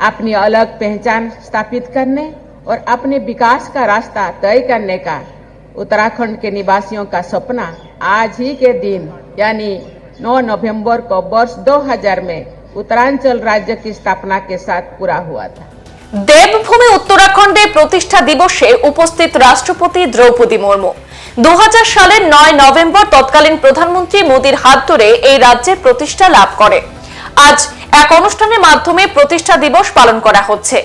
अपनी अलग पहचान स्थापित करने और अपने विकास का रास्ता तय करने का उत्तराखंड के निवासियों का सपना आज ही के दिन यानी 9 नवंबर को वर्ष 2000 में उत्तरांचल राज्य की स्थापना के साथ पूरा हुआ था। देवभूमि उत्तराखंडे प्रतिष्ठा दिवसे उपस्थित राष्ट्रपति द्रौपदी मुर्मू 2000 সালের 9 নভেম্বর তৎকালীন প্রধানমন্ত্রী মোদির হাত ধরে এই রাজ্যে প্রতিষ্ঠা লাভ করে। আজ এক অনুষ্ঠানের মাধ্যমে প্রতিষ্ঠা দিবস পালন করা হচ্ছে।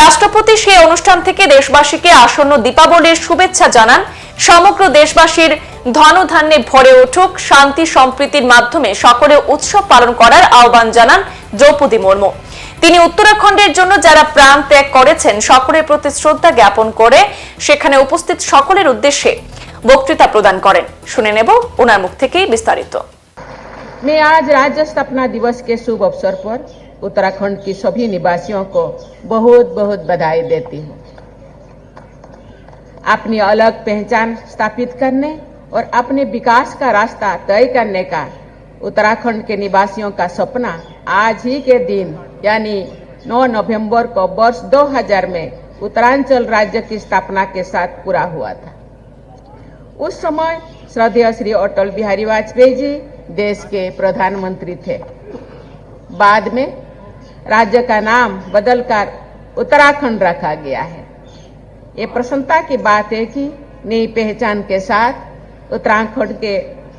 রাষ্ট্রপতি সেই অনুষ্ঠান থেকে দেশবাসীকে আসন্ন দীপাবলির শুভেচ্ছা জানান। সমগ্র দেশবাসীর ধনধান্যে ভরে উঠুক, শান্তি সম্প্রীতির মাধ্যমে সকলে উৎসব পালন করার আহ্বান জানান দ্রৌপদী মুর্মু। তিনি উত্তরাখণ্ডের জন্য যারা প্রাণ ত্যাগ করেছেন সকলের প্রতি শ্রদ্ধা জ্ঞাপন করে সেখানে উপস্থিত সকলের উদ্দেশ্যে বক্তৃতা প্রদান করেন। শুনে নেব ওনার মুখ থেকেই বিস্তারিত। मैं आज राज्य स्थापना दिवस के शुभ अवसर पर उत्तराखंड की सभी निवासियों को बहुत बहुत बधाई देती हूँ। अपनी अलग पहचान स्थापित करने और अपने विकास का रास्ता तय करने का उत्तराखंड के निवासियों का सपना आज ही के दिन यानी 9 नवंबर को वर्ष 2000 में उत्तरांचल राज्य की स्थापना के साथ पूरा हुआ था। उस समय श्रद्धेय श्री अटल बिहारी वाजपेयी जी देश के प्रधानमंत्री थे। बाद में राज्य का नाम बदलकर उत्तराखंड रखा गया है। ये प्रसन्नता की बात है कि नई पहचान के साथ उत्तराखंड के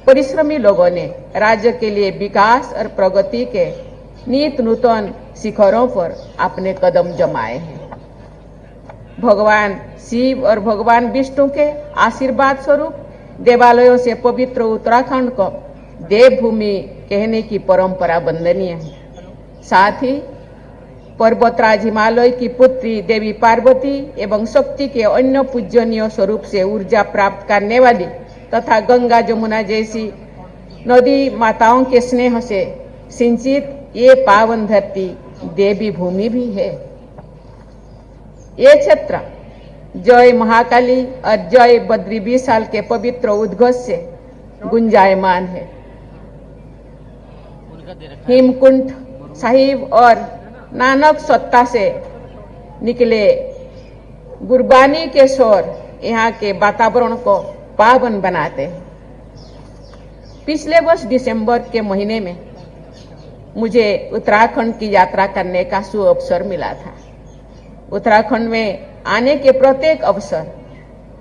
परिश्रमी लोगों ने राज्य के लिए विकास और प्रगति के नित नूतन शिखरों पर अपने कदम जमाए हैं। भगवान शिव और भगवान विष्णु के आशीर्वाद स्वरूप देवालयों से पवित्र उत्तराखंड को देवभूमि कहने की परंपरा वंदनीय है। साथ ही पर्वतराज हिमालय की पुत्री देवी पार्वती एवं शक्ति के अन्य पूजनीय स्वरूप से ऊर्जा प्राप्त करने वाली तथा गंगा जमुना जैसी नदी माताओं के स्नेह से सिंचित ये पावन धरती देवी भूमि भी है। ये क्षेत्र जय महाकाली और जय बद्री विशाल के पवित्र उद्घोष से गुंजायमान है। हेमकुंड साहिब और नानक सत्ता से निकले गुरबानी के स्वर यहाँ के वातावरण को पावन बनाते हैं। पिछले वर्ष दिसंबर के महीने में मुझे उत्तराखंड की यात्रा करने का सुअवसर मिला था। उत्तराखंड में आने के प्रत्येक अवसर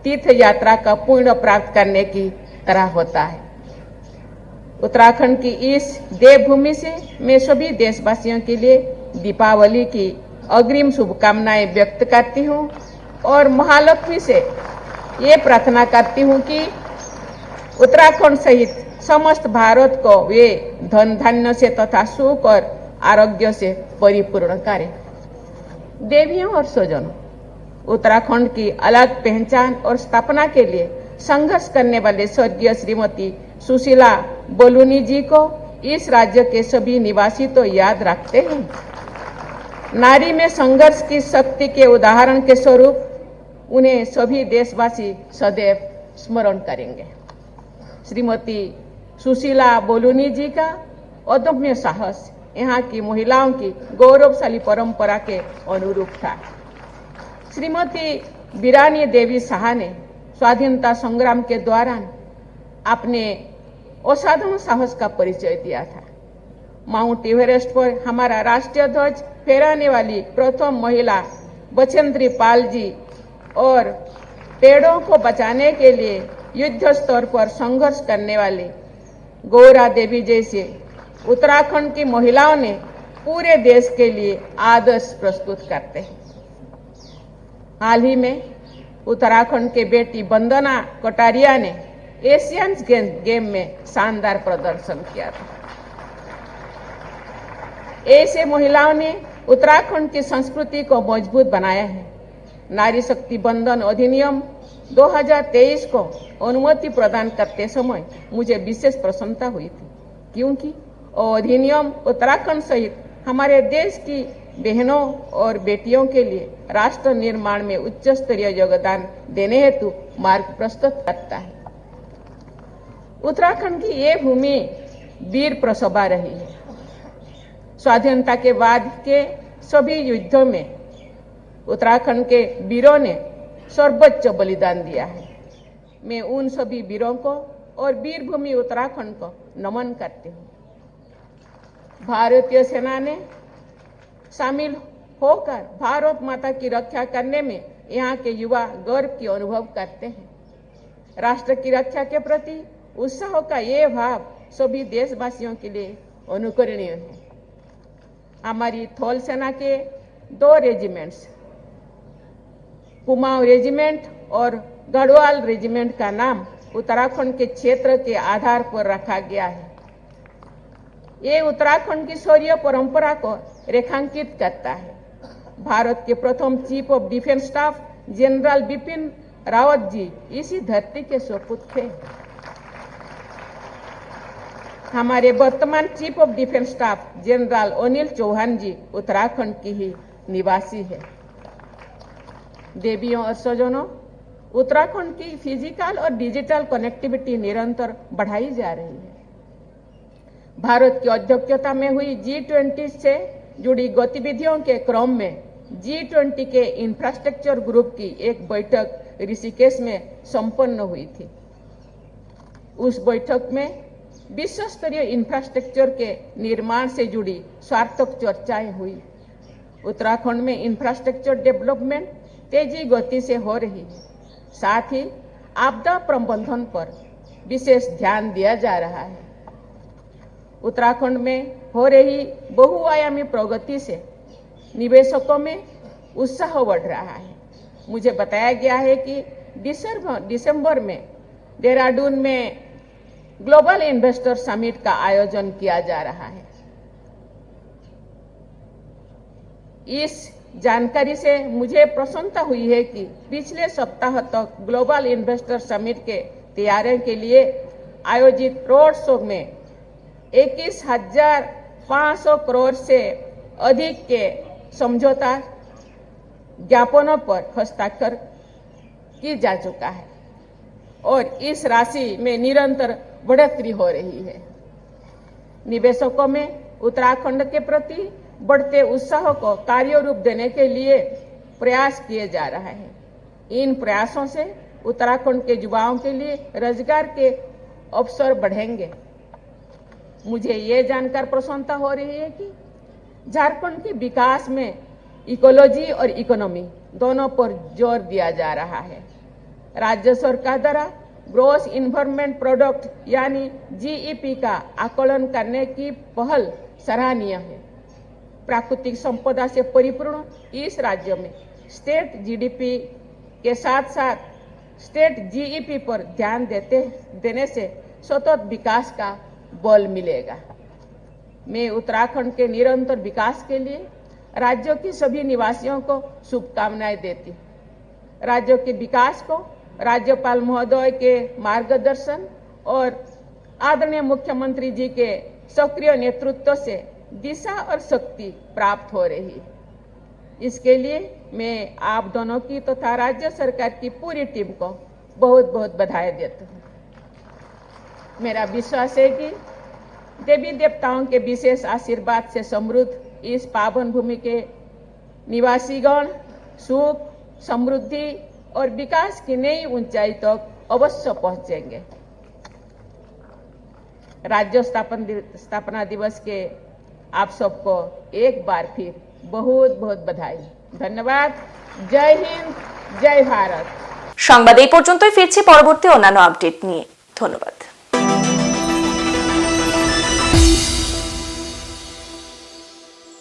तीर्थ यात्रा का पुण्य प्राप्त करने की तरह होता है। उत्तराखंड की इस देवभूमि से मैं सभी देशवासियों के लिए दीपावली की अग्रिम शुभकामनाएं व्यक्त करती हूं और महालक्ष्मी से ये प्रार्थना करती हूं कि उत्तराखंड सहित समस्त भारत को वे धन धान्य से तथा सुख और आरोग्य से परिपूर्ण करें। देवियों और स्वजनों, उत्तराखंड की अलग पहचान और स्थापना के लिए संघर्ष करने वाले स्वर्गीय श्रीमती सुशीला बोलूनी जी को इस राज्य के सभी निवासी तो याद रखते हैं। नारी में संघर्ष की शक्ति के उदाहरण के स्वरूप उन्हें सभी देशवासी सदैव स्मरण करेंगे। श्रीमती सुशीला बोलूनी जी का अदम्य साहस यहाँ की महिलाओं की गौरवशाली परंपरा के अनुरूप था। श्रीमती बीरानी देवी साहा ने स्वाधीनता संग्राम के दौरान अपने असाधारण साहस का परिचय दिया था। माउंट एवरेस्ट पर हमारा राष्ट्रीय ध्वज फहराने वाली प्रथम महिला बचेंद्री पाल जी और पेड़ों को बचाने के लिए युद्ध स्तर पर संघर्ष करने वाली गौरा देवी जैसे उत्तराखंड की महिलाओं ने पूरे देश के लिए आदर्श प्रस्तुत करते हैं। हाल ही में उत्तराखंड के बेटी वंदना कटारिया ने एशियन गेम में शानदार प्रदर्शन किया था। ऐसे महिलाओं ने उत्तराखंड की संस्कृति को मजबूत बनाया है। नारी शक्ति बंधन अधिनियम 2023 को अनुमति प्रदान करते समय मुझे विशेष प्रसन्नता हुई थी, क्योंकि अधिनियम उत्तराखंड सहित हमारे देश की बहनों और बेटियों के लिए राष्ट्र निर्माण में उच्च स्तरीय योगदान देने हेतु मार्ग प्रस्तुत करता है। उत्तराखंड की ये भूमि वीर प्रसभा रही है। स्वाधीनता के बाद के सभी युद्धों में उत्तराखंड के वीरों ने सर्वोच्च बलिदान दिया है। मैं उन सभी वीरों को और वीरभूमि उत्तराखंड को नमन करती हूँ। भारतीय सेना ने शामिल होकर भारत माता की रक्षा करने में यहाँ के युवा गर्व की अनुभव करते हैं। राष्ट्र की रक्षा के प्रति उत्साह का ये भाव सभी देशवासियों के लिए अनुकरणीय है। हमारी थल सेना के 2 रेजिमेंट्स, कुमाऊं रेजिमेंट और गढ़वाल रेजिमेंट का नाम उत्तराखंड के क्षेत्र के आधार पर रखा गया है। ये उत्तराखंड की शौर्य परंपरा को रेखांकित करता है। भारत के प्रथम chief of defence staff general Bipin Rawat ji इसी धरती के सपूत थे। हमारे वर्तमान chief of defence staff general Anil Chauhan ji Uttarakhand की ही निवासी है। देवियों और स्वजनों, उत्तराखंड की फिजिकल और डिजिटल कनेक्टिविटी निरंतर बढ़ाई जा रही है। भारत की अध्यक्षता में हुई G20 से जुड़ी गतिविधियों के क्रम में G20 के इंफ्रास्ट्रक्चर ग्रुप की एक बैठक ऋषिकेश में संपन्न हुई थी। उस बैठक में विश्व स्तरीय इंफ्रास्ट्रक्चर के निर्माण से जुड़ी सार्थक चर्चाएं हुई। उत्तराखंड में इंफ्रास्ट्रक्चर डेवलपमेंट तेजी गति से हो रही है। साथ ही आपदा प्रबंधन पर विशेष ध्यान दिया जा रहा है। उत्तराखंड में हो रही बहुआयामी प्रगति से निवेशकों में उत्साह बढ़ रहा है। मुझे बताया गया है कि दिसंबर में देहरादून में ग्लोबल इन्वेस्टर समिट का आयोजन किया जा रहा है। इस जानकारी से मुझे प्रसन्नता हुई है कि पिछले सप्ताह तक ग्लोबल इन्वेस्टर समिट के तैयारियों के लिए आयोजित रोड शो में 21,500 करोड़ से अधिक के समझौता ज्ञापनों पर हस्ताक्षर की जा चुका है और इस राशि में निरंतर बढ़ोतरी हो रही है। निवेशकों में उत्तराखंड के प्रति बढ़ते उत्साह को कार्य रूप देने के लिए प्रयास किए जा रहे हैं। इन प्रयासों से उत्तराखंड के युवाओं के लिए रोजगार के अवसर बढ़ेंगे। मुझे ये जानकर प्रसन्नता हो रही है कि झारखंड के विकास में इकोलॉजी और इकोनॉमी दोनों पर जोर दिया जा रहा है। राज्य सरकार द्वारा ग्रॉस इन्वायरमेंट प्रोडक्ट यानी GEP का आकलन करने की पहल सराहनीय है। प्राकृतिक संपदा से परिपूर्ण इस राज्य में स्टेट GDP के साथ साथ स्टेट GEP पर ध्यान देने से सतत विकास का बल मिलेगा। मैं उत्तराखंड के निरंतर विकास के लिए राज्यों की सभी निवासियों को शुभकामनाएं देती हूँ। राज्यों के विकास को राज्यपाल महोदय के मार्गदर्शन और आदरणीय मुख्यमंत्री जी के सक्रिय नेतृत्व से दिशा और शक्ति प्राप्त हो रही है। इसके लिए मैं आप दोनों की तथा राज्य सरकार की पूरी टीम को बहुत बहुत बधाई देता हूँ। मेरा विश्वास है कि देवी देवताओं के विशेष आशीर्वाद से समृद्ध इस पावन भूमि के निवासीगण सुख, समृद्धि और विकास की नई ऊंचाई तक अवश्य पहुंचेंगे। राज्य स्थापना दिवस के आप सबको एक बार फिर बहुत बहुत बधाई। धन्यवाद। जय हिंद, जय भारत। সংবাদ এই পর্যন্তই। ফিরছি পরবর্তী অন্যান্য আপডেট নিয়ে। ধন্যবাদ।